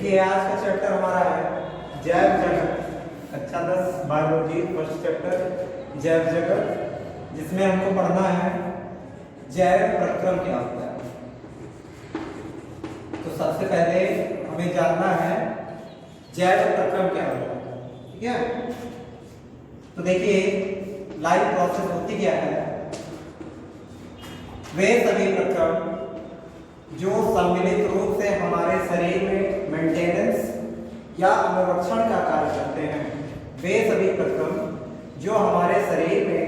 देखिए आज का चैप्टर हमारा है जैव जगत, कक्षा 10 बायोलॉजी फर्स्ट चैप्टर जैव जगत, जिसमें हमको पढ़ना है जैव प्रक्रम क्या होता है। तो सबसे पहले हमें जानना है जैव प्रक्रम क्या होता है, ठीक है। तो देखिए लाइफ प्रोसेस होती क्या है, वे सभी प्रक्रम जो सम्मिलित रूप से हमारे शरीर में मेंटेनेंस या अनुरक्षण का कार्य करते हैं, वे सभी प्रक्रम जो हमारे शरीर में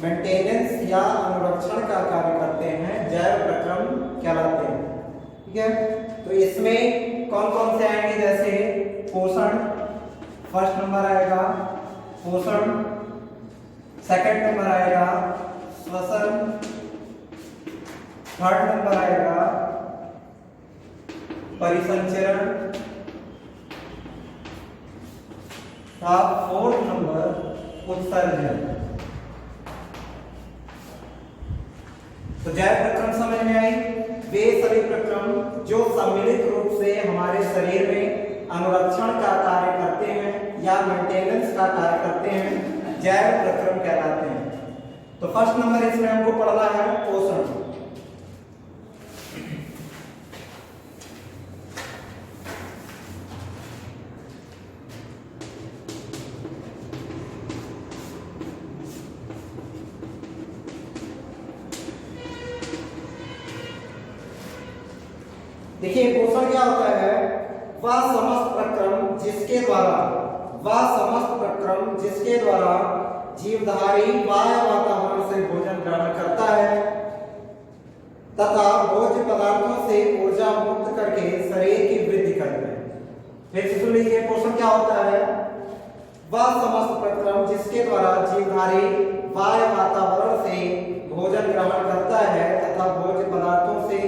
मेंटेनेंस या अनुरक्षण का कार्य करते हैं जैव प्रक्रम कहलाते हैं, ठीक है। तो इसमें कौन कौन से आएंगे, जैसे पोषण फर्स्ट नंबर आएगा, पोषण सेकंड नंबर आएगा, श्वसन थर्ड नंबर आएगा, परिसंचरण का फोर्थ नंबर उत्सर्जन। तो जैव प्रक्रम समझ में आई, वे सभी प्रक्रम जो सम्मिलित रूप से हमारे शरीर में अनुरक्षण का कार्य करते हैं या मेंटेनेंस का कार्य करते हैं जैव प्रक्रम कहलाते हैं। तो फर्स्ट नंबर इसमें हमको पढ़ना है पोषण। देखिए पोषण क्या होता है, वह समस्त प्रक्रम जिसके द्वारा जीवधारी बाह्य वातावरण से भोजन ग्रहण करता है तथा भोज्य पदार्थों से ऊर्जा मुक्त करके शरीर की वृद्धि करता है। फिर से सुन लीजिए, पोषण क्या होता है, वह समस्त प्रक्रम जिसके द्वारा जीवधारी बाह्य वातावरण से भोजन ग्रहण करता है तथा भोज्य पदार्थों से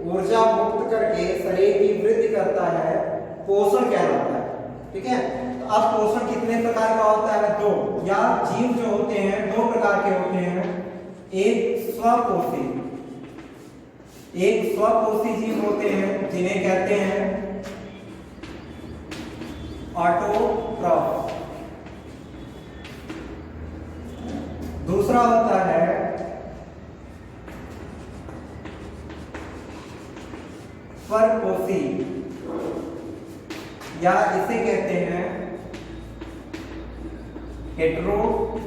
ऊर्जा मुक्त करके शरीर की वृद्धि करता है, पोषण कहलाता है, ठीक है। तो अब पोषण कितने प्रकार का होता है, दो, या जीव जो होते हैं दो प्रकार के होते हैं, एक स्वपोषी जीव होते हैं जिन्हें कहते हैं ऑटोट्रॉफ, दूसरा होता है परपोषी या इसे कहते हैं हेटेरोट्रॉफ।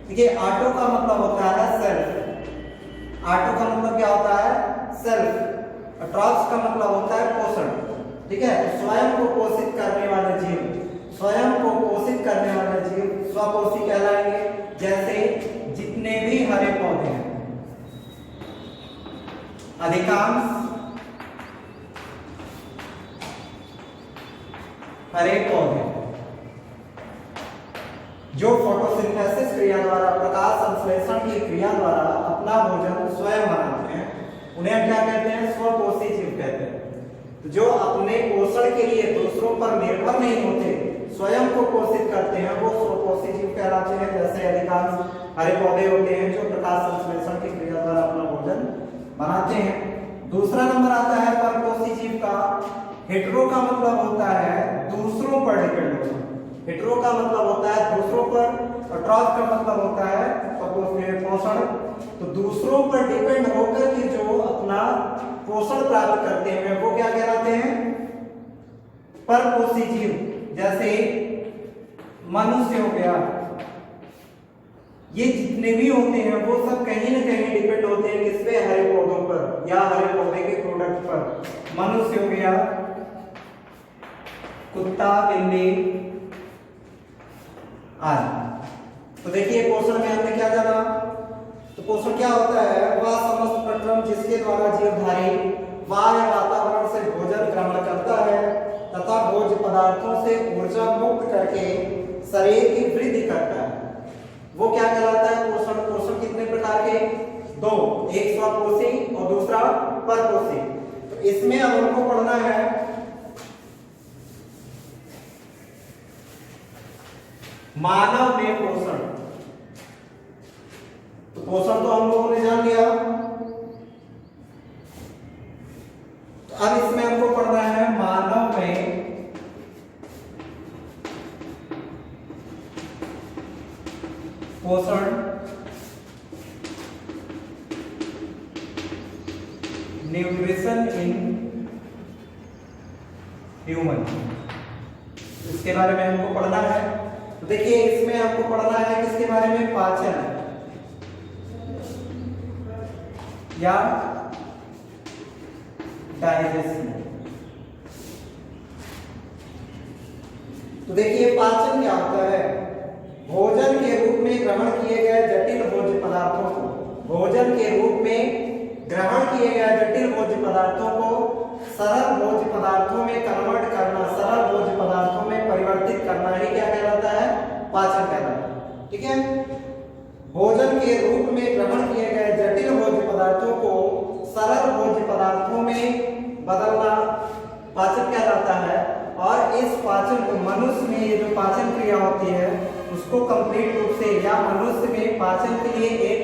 देखिए ऑटो का मतलब होता है सेल्फ, ऑटो का मतलब क्या होता है सेल्फ, और ट्रॉफ्स का मतलब होता है पोषण, ठीक है। तो स्वयं को पोषित करने वाले जीव स्वपोषी कहलाएंगे। जैसे जितने भी हरे पौधे हैं, अधिकांश हरे पौधे जो फोटोसिंथेसिस क्रिया द्वारा, प्रकाश संश्लेषण की क्रिया द्वारा अपना भोजन स्वयं बनाते हैं, उन्हें हम क्या कहते हैं, स्वपोषी जीव कहते हैं। तो जो अपने पोषण के लिए दूसरों पर निर्भर नहीं होते, स्वयं को पोषित करते हैं, वो स्वपोषी जीव कहलाते हैं। जैसे अधिकांश हरे पौधे होते हैं जो प्रकाश संश्लेषण की क्रिया द्वारा अपना भोजन बनाते हैं। दूसरा नंबर आता है परपोषी जीव का। हेटेरो का मतलब होता है दूसरों पर डिपेंड होना, हेटेरो का मतलब होता है दूसरों पर, और ट्रॉफ का मतलब होता है पोषण। तो दूसरों पर डिपेंड होकर के जो अपना पोषण प्राप्त करते हैं वो क्या कहलाते हैं, परपोषी जीव। जैसे मनुष्य हो गया, ये जितने भी होते हैं वो सब कहीं ना कहीं डिपेंड होते हैं किस पे, हरे पौधों पर या हरे पौधे के प्रोडक्ट पर। मनुष्य हो गया, कुत्ता, बिल्ली आदि। तो देखिए पोषण में हमने क्या जाना, तो पोषण क्या होता है, वह समस्त प्रक्रम जिसके द्वारा जीवधारी बाह्य वातावरण से भोजन ग्रहण करता है तथा भोज्य पदार्थों से ऊर्जा मुक्त करके शरीर की वृद्धि करता है, वो क्या कहलाता है, पोषण। पोषण कितने प्रकार के, दो, एक स्वपोषी और दूसरा परपोषी। तो इसमें अब हमको पढ़ना है मानव में पोषण। तो पोषण तो हम लोगों ने जान लिया। तो अब इसमें हमको पढ़ना है मानव में पोषण, न्यूट्रिशन इन ह्यूमन, इसके बारे में हमको पढ़ना है। तो देखिए इसमें हमको पढ़ना है किसके बारे में, पाचन या डाइजेशन। तो देखिए पाचन क्या होता है, भोजन के रूप में ग्रहण किए गए जटिल भोज्य पदार्थों को, भोजन के रूप में ग्रहण किए गए जटिल भोज्य पदार्थों को सरल भोज्य पदार्थों में कन्वर्ट करना, सरल भोज्य पदार्थों में परिवर्तित करना ही क्या कहलाता है, पाचन कहलाता है। ठीक है, भोजन के रूप में ग्रहण किए गए जटिल भोज्य पदार्थों को सरल भोज्य पदार्थों में बदलना पाचन कहलाता है। और इस पाचन को मनुष्य में ये जो पाचन क्रिया होती है उसको कंप्लीट रूप से, या मनुष्य में पाचन के लिए एक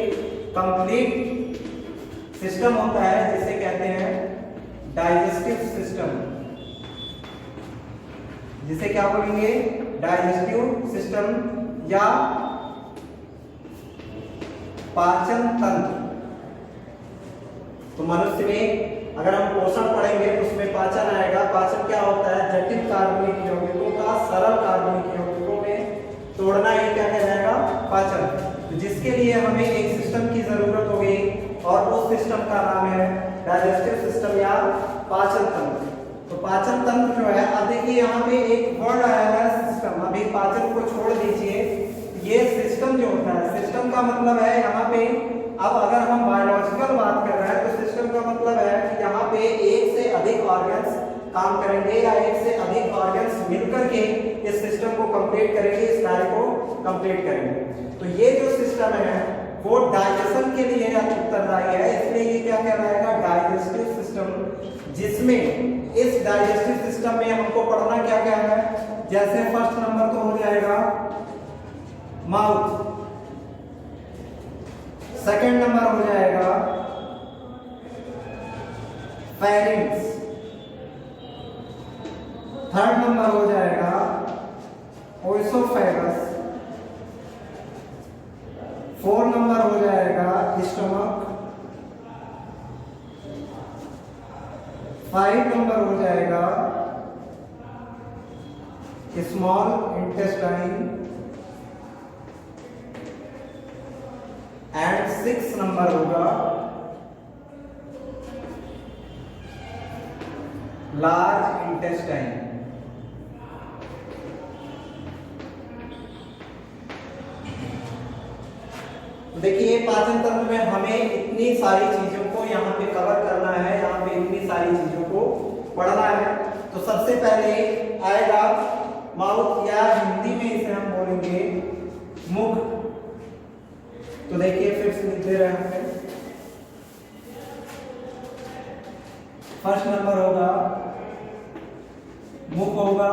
कंप्लीट सिस्टम होता है जिसे कहते हैं डाइजेस्टिव सिस्टम, जिसे क्या बोलेंगे, डाइजेस्टिव सिस्टम या पाचन तंत्र। तो मनुष्य में अगर हम पोषण पढ़ेंगे तो उसमें पाचन आएगा। पाचन क्या होता है, जटिल कार्बनिक यौगिकों का सरल कार्बनिक यौगिकों में तोड़ना ही क्या कहलाएगा, पाचन। तो जिसके लिए हमें एक सिस्टम की जरूरत होगी और उस सिस्टम का नाम है डाइजेस्टिव सिस्टम या पाचन तंत्र। तो पाचन तंत्र जो है, अब देखिए यहाँ पे एक वर्ड आया है सिस्टम, अभी पाचन को छोड़ दीजिए, ये सिस्टम जो होता है, सिस्टम का मतलब है यहाँ पे, अब अगर हम बायोलॉजिकल बात कर रहे हैं तो सिस्टम का मतलब है कि यहाँ पे एक से अधिक ऑर्गन्स काम करेंगे या एक से अधिक ऑर्गन्स मिलकर के इस सिस्टम को कंप्लीट करेंगे, इस कार्य को कंप्लीट करेंगे। तो ये जो सिस्टम है वो डाइजेशन के लिए उत्तरदायी है, इसलिए ये क्या कहलाएगा, डाइजेस्टिव सिस्टम। जिसमें इस डाइजेस्टिव सिस्टम में हमको पढ़ना क्या क्या है, जैसे फर्स्ट नंबर तो हो जाएगा माउथ, सेकंड नंबर हो जाएगा फेरिंग्स, थर्ड नंबर हो जाएगा ओएसोफेगस, फोर्थ नंबर हो जाएगा स्टमक, 5 नंबर हो जाएगा स्मॉल इंटेस्टाइन एंड 6 नंबर होगा लार्ज इंटेस्टाइन। देखिए पाचन तंत्र में हमें इतनी सारी चीजों को यहाँ पे कवर करना है, यहाँ पे इतनी सारी चीजों को पढ़ना है। तो सबसे पहले आएगा माउथ, या हिंदी में इसे हम बोलेंगे मुख। तो देखिए फिर से लिख दे रहे हैं, फर्स्ट नंबर होगा मुख होगा,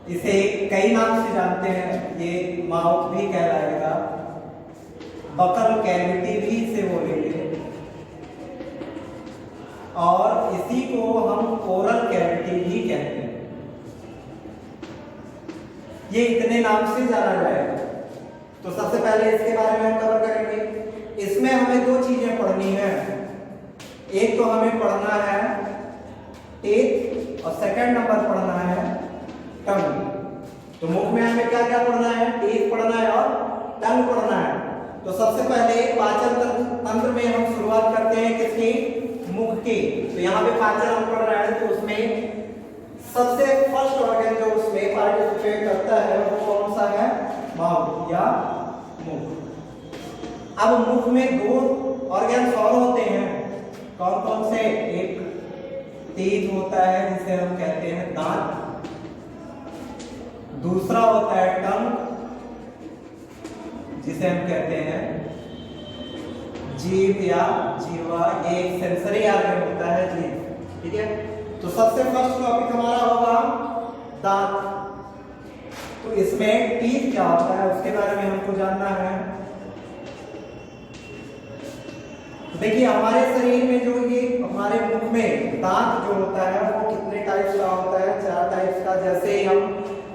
इसे कई नाम से जानते हैं, ये माउथ भी कहलाएगा, बकल कैविटी भी इसे बोलेंगे, और इसी को हम ओरल कैविटी भी कहते हैं। ये इतने नाम से जाना जाएगा। तो सबसे पहले इसके बारे में हम कवर करेंगे। इसमें हमें दो चीजें पढ़नी है, एक तो हमें पढ़ना है टीथ और सेकंड नंबर पढ़ना है टंग। तो मुख में हमें क्या क्या पढ़ना है, टीथ पढ़ना है और टंग पढ़ना है। तो सबसे पहले पाचन तंत्र में हम शुरुआत करते हैं किसकी, मुख की। तो यहाँ पे पाचन हम पढ़ रहे हैं, तो उसमें सबसे फर्स्ट ऑर्गन जो उसमें पार्टिसिपेट करता है वो कौन सा है, माउथ या मुख। अब मुख में दो ऑर्गन और होते हैं, कौन कौन से, एक टीथ होता है जिसे हम कहते हैं दांत, दूसरा होता है टंग जिसे हम कहते हैं जीभ या जीवा, ये एक सेंसरी ऑर्गन होता है जीभ। ठीक है, तो सबसे फर्स्ट टॉपिक हमारा होगा दांत। तो इसमें टीथ क्या होता है उसके बारे में हमको जानना है। देखिए हमारे शरीर में जो ये हमारे मुख में दांत जो होता है वो कितने टाइप्स का होता है? 4 टाइप्स का। जैसे ही हम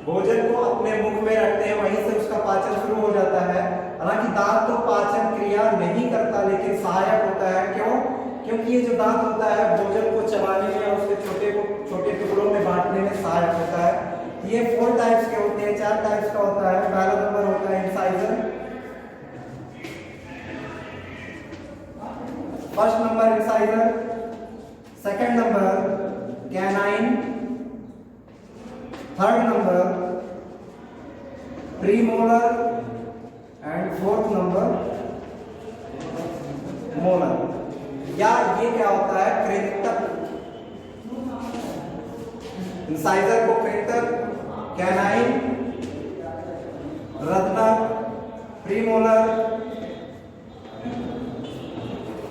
भोजन को अपने मुख में रखते हैं वहीं से उसका पाचन शुरू हो जाता है। हालांकि दांत तो पाचन क्रिया नहीं करता लेकिन सहायक होता है। क्यों? क्योंकि ये जो दांत होता है भोजन को चबाने में और उसके छोटे टुकड़ों में बांटने में सहायक होता है। ये 4 टाइप्स के होते हैं, 4 टाइप्स का होता है। पहला नंबर होता है incisor, first number incisor, second number canine, third number premolar and fourth number molar. या ये क्या होता है? कृंतक। इंसाइजर को कृंतक, कैनाइन, रत्नक, प्रीमोलर,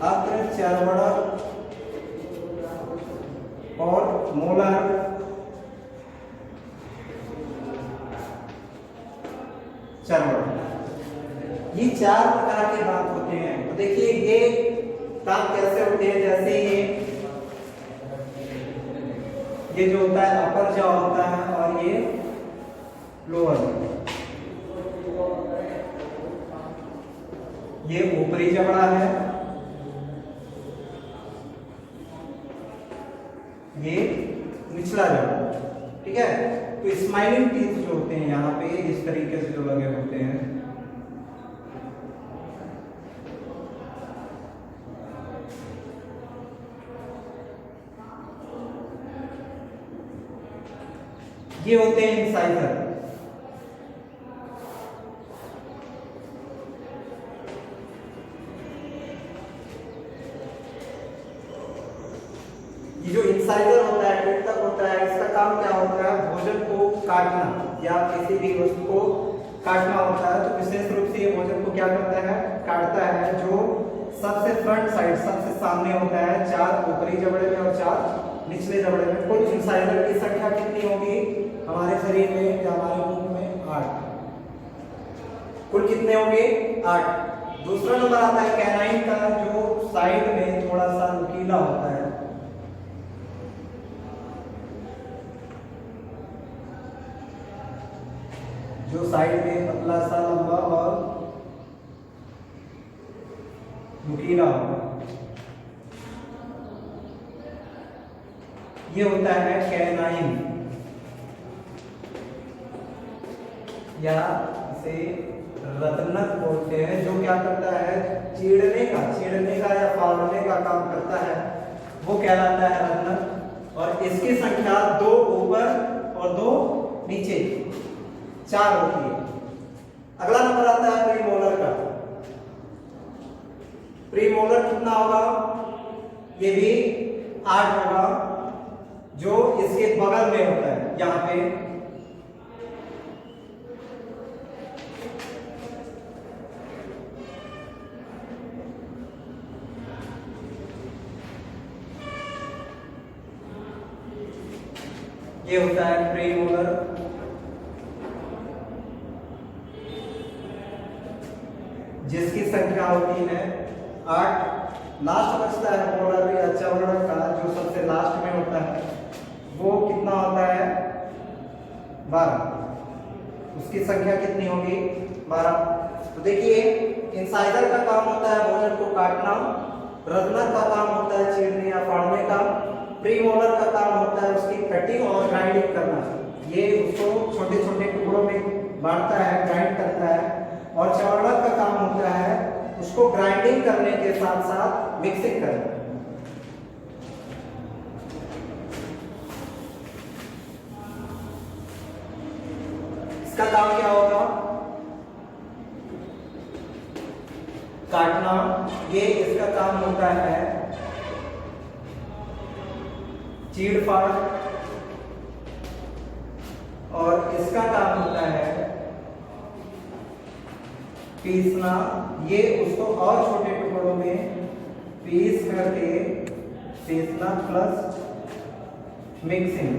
अग्र चर्वणक और मोलर चर्वणक। ये 4 प्रकार के दांत होते हैं। तो देखिए ये दांत कैसे होते हैं? जैसे ये जो होता है अपर जॉ होता है और ये लोअर, ये ऊपरी जबड़ा है, ये निचला जबड़ा। ठीक है? तो स्माइलिंग टीथ जो होते हैं यहाँ पे इस तरीके से जो लगे होते हैं, ये होते हैं इंसाइजर। ये जो इंसाइजर होता है, कृंतक होता है, इसका काम क्या होता है? भोजन को काटना या किसी भी वस्तु को काटना होता है। तो विशेष रूप से ये भोजन को क्या करता है? काटता है। जो सबसे फ्रंट साइड, सबसे सामने होता है, 4 ऊपरी जबड़े में और 4 निचले जबड़े में। कुल इंसाइजर की संख्या कितनी होगी हमारे शरीर में या हमारे मुंह में? 8। कुल कितने होंगे? 8। दूसरा नंबर आता है कैनाइन का, जो साइड में थोड़ा सा नुकीला होता है। जो साइड में पतला सा, लंबा और नुकीला होगा, ये होता है कैनाइन, या इसे रत्नक बोलते हैं। जो क्या करता है? चीड़ने का या फाड़ने का काम करता है, वो कहलाता है रत्नक। और इसकी संख्या 2 ऊपर और 2 नीचे, 4 होती है। अगला नंबर आता है प्रीमोलर का। प्रीमोलर कितना होगा? ये भी 8 होगा। जो इसके बगल में होता है, यहां पे ये होता है प्रीमोलर। जिसकी संख्या होती है 8। लास्ट बचता है मोलर या चर्वणक का, जो सबसे लास्ट में होता है, वो कितना होता है? 12। उसकी संख्या कितनी होगी? 12। तो देखिए इंसाइजर का काम होता है भोजन को काटना, रत्नक का काम होता है चीरने या फाड़ने का, प्रीमोलर का काम होता है उसकी कटिंग और ग्राइंडिंग करना। ये उसको छोटे छोटे टुकड़ों में बांटता है, ग्राइंड करता है। और चर्वणक का काम होता है उसको ग्राइंडिंग करने के साथ साथ मिक्सिंग करना। इसका काम क्या होगा? काटना। ये इसका काम होता है चीड़ फाड़, और इसका काम होता है पीसना। ये उसको और छोटे टुकड़ों में पीस करके पीसना प्लस मिक्सिंग।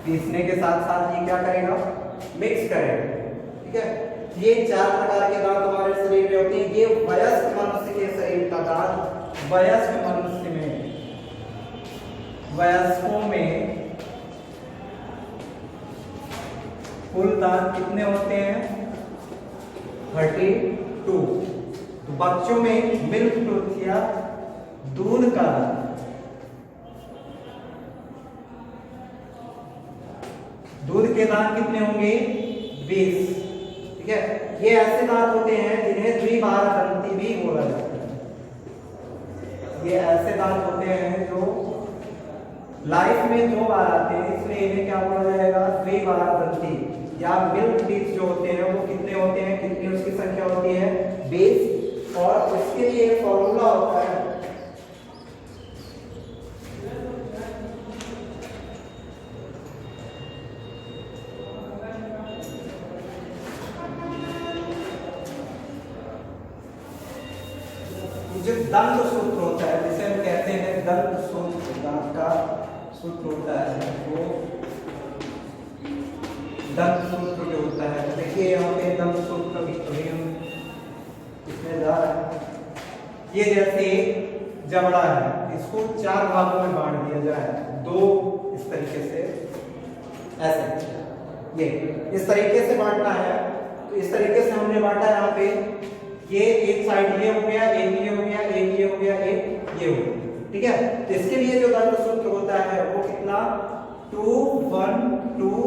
पीसने के साथ साथ ये क्या करेगा? मिक्स करेगा। ठीक है? ये 4 प्रकार के दांत हमारे शरीर में होते हैं। ये वयस्क मनुष्य के शरीर का दांत, वयस्क मनुष्य में, वयस्कों में कुल दांत कितने होते हैं? 32। तो बच्चों में मिल्क टूथ या दूध का दांत, दूध के दांत कितने होंगे? 20। ठीक है, ये ऐसे दांत होते हैं जिन्हें द्विबार दंती भी बोला जाता है। ये ऐसे दांत होते हैं जो लाइफ में 2 बार आते हैं, इसलिए इन्हें क्या बोला जाएगा? द्विबार दंती। या मिल्क टीथ जो होते हैं वो कितने होते हैं? कितनी उसकी संख्या होती है? 20। और इसके लिए एक फॉर्मूला होता है, जो दंत सूत्र होता है, जिसे हम कहते हैं दंत सूत्र, दांत का सूत्र होता है वो दंत सूत्र जो होता है। तो देखिए यहाँ पे दंत सूत्र अभी हम इसमें जा रहे हैं। ये जैसे जबड़ा है, इसको 4 भागों में बांट दिया जाए, 2 इस तरीके से, ऐसे ये इस तरीके से बांटना है। तो इस तरीके से हमने बांटा यहाँ पे, ये एक साइड ये हो गया, एक ये हो गया, एक ये हो गया, एक ये हो गया। ठीक है, तो इसके लिए जो दंत सूत्र होता है वो कितना? 2 1 2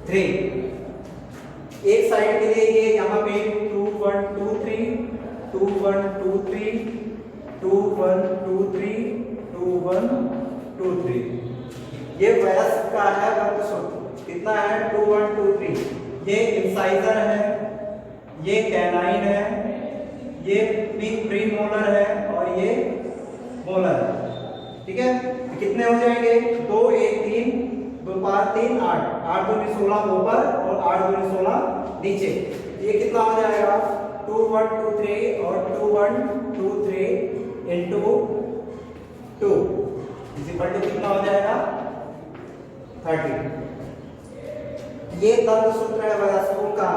3। एक साइड के लिए ये यहाँ पे 2 1 2 3 2 1 2 3 2 1 2 3 2 1 2 3। ये वयस्क का है दंत सूत्र, कितना है? 2 1 2 3। ये इंसाइजर है, ये कैनाइन है, ये प्रीमोलर है और ये मोलर है। ठीक है, तो कितने हो जाएंगे? 2 1 3 2 5 3 8, 8 2 16 ऊपर और 8 2 16 नीचे। ये कितना हो जाएगा? 2 1 2 3 और 2 1 2 3 into 2 इज इक्वल टू कितना हो जाएगा? 30। ये दंत सूत्र है वयस्कों का।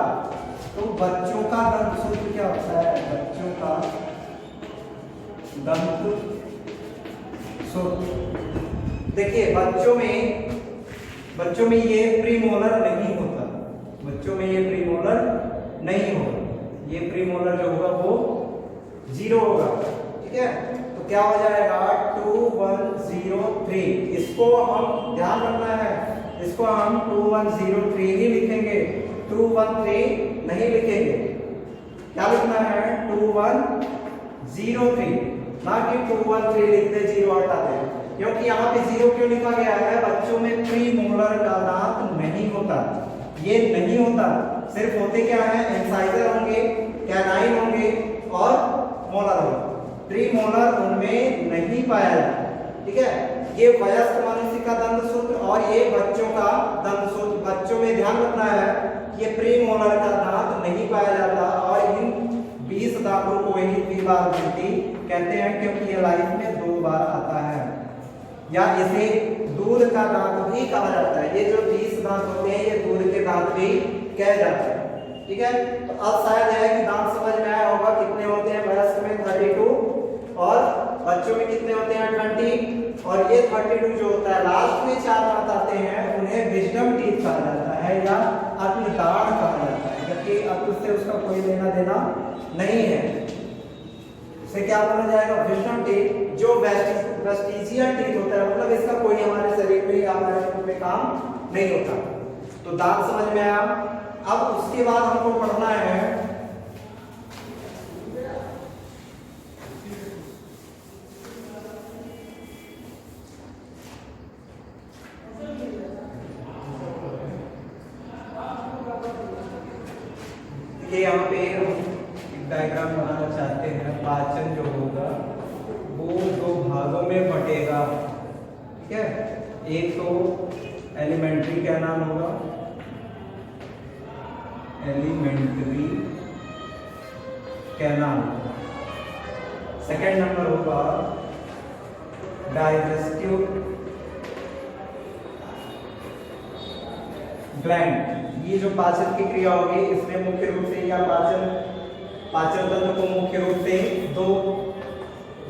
तो बच्चों का दंत सूत्र क्या होता है? बच्चों का दंत सूत्र, देखिए बच्चों में ये प्रीमोलर नहीं होता, बच्चों में ये प्रीमोलर नहीं होगा, ये प्रीमोलर जो होगा वो 0 होगा। ठीक है, तो क्या हो जाएगा? 2 1 0 3। इसको हम ध्यान रखना है, इसको हम 2 1 0 3 ही लिखेंगे, 2 1 3 नहीं लिखेंगे। क्या लिखना है? 2 1 0 3, ना कि 2 1 3 लिखते 0 हटाते हैं। क्योंकि यहाँ पे 0 क्यों लिखा गया है? बच्चों में प्रीमोलर का दांत नहीं होता, ये नहीं होता। सिर्फ होते क्या है? इंसाइजर होंगे, कैनाइन होंगे और मोलर होंगे। प्रीमोलर उनमें नहीं पाया जाता। ठीक है, ये वयस्क मनुष्य का दंत सूत्र और ये बच्चों का दंत सूत्र। बच्चों में ध्यान रखना है, ये प्रीमोलर का दांत नहीं पाया जाता और इन 20 दांतों को ही द्विबार दंती कहते हैं, क्योंकि ये लाइफ में 2 बार आता है। या इसे दूध का दांत भी कहा जाता है। ये जो 20 दांत होते हैं ये दूध के दांत भी कहे जाते हैं। ठीक है, तो अब शायद है कि दांत समझ में आया होगा। कितने होते हैं वयस्क में? 32 और बच्चों में कितने होते हैं? 20। और ये 32 जो होता है, लास्ट में 4 दांत आते हैं, उन्हें विजडम टीथ कहा जाता है या अक्ल दाढ़ कहा जाता है, जबकि अक्ल से उसका कोई लेना देना नहीं है। इसे क्या बोला जाएगा? Wisdom teeth. जो वेस्टिजियल टीथ होता है, मतलब इसका कोई हमारे शरीर में या हमारे मुंह में काम नहीं होता। तो दांत समझ में आया। अब उसके बाद हमको पढ़ना है कि यहाँ पे हम एक डायग्राम बनाना चाहते हैं। पाचन जो होगा वो 2 भागों में बटेगा। ठीक है, एक तो एलिमेंट्री क्या नाम होगा? Alimentary canal. सेकेंड नंबर होगा डाइजेस्टिव ग्लैंड। ये जो पाचन की क्रिया होगी इसमें मुख्य रूप से या पाचन तंत्र को मुख्य रूप से दो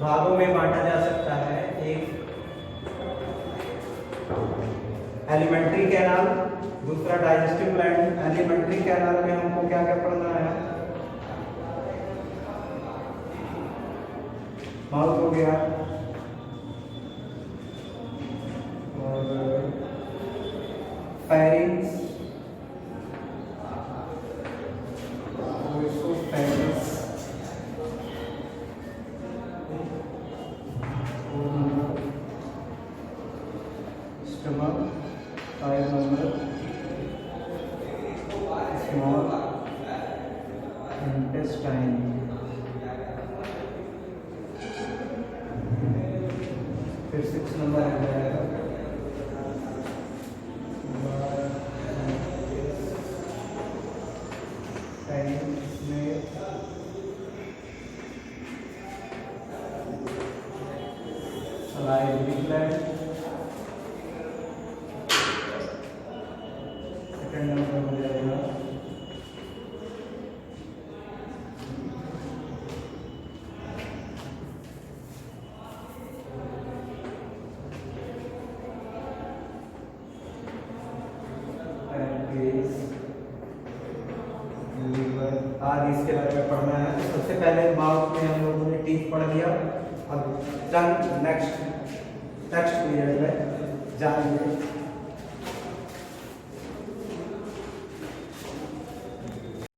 भागों में बांटा जा सकता है। एक एलिमेंट्री कैनाल, दूसरा डाइजेस्टिव ग्लैंड। एलिमेंट्री कैनाल में हमको क्या क्या पढ़ना है? माउथ हो गया और pharynx, stomach, 5 number small intestine, फिर 6 नंबर आ जाएगा salivary gland, सेकंड नंबर हो जाएगा पैनक्रियास, लीवर आदि इसके बारे में पढ़ना है। तो सबसे पहले माउथ में हम लोगों ने टीथ पढ़ लिया। अब टंग नेक्स्ट पीरियड में जानेंगे।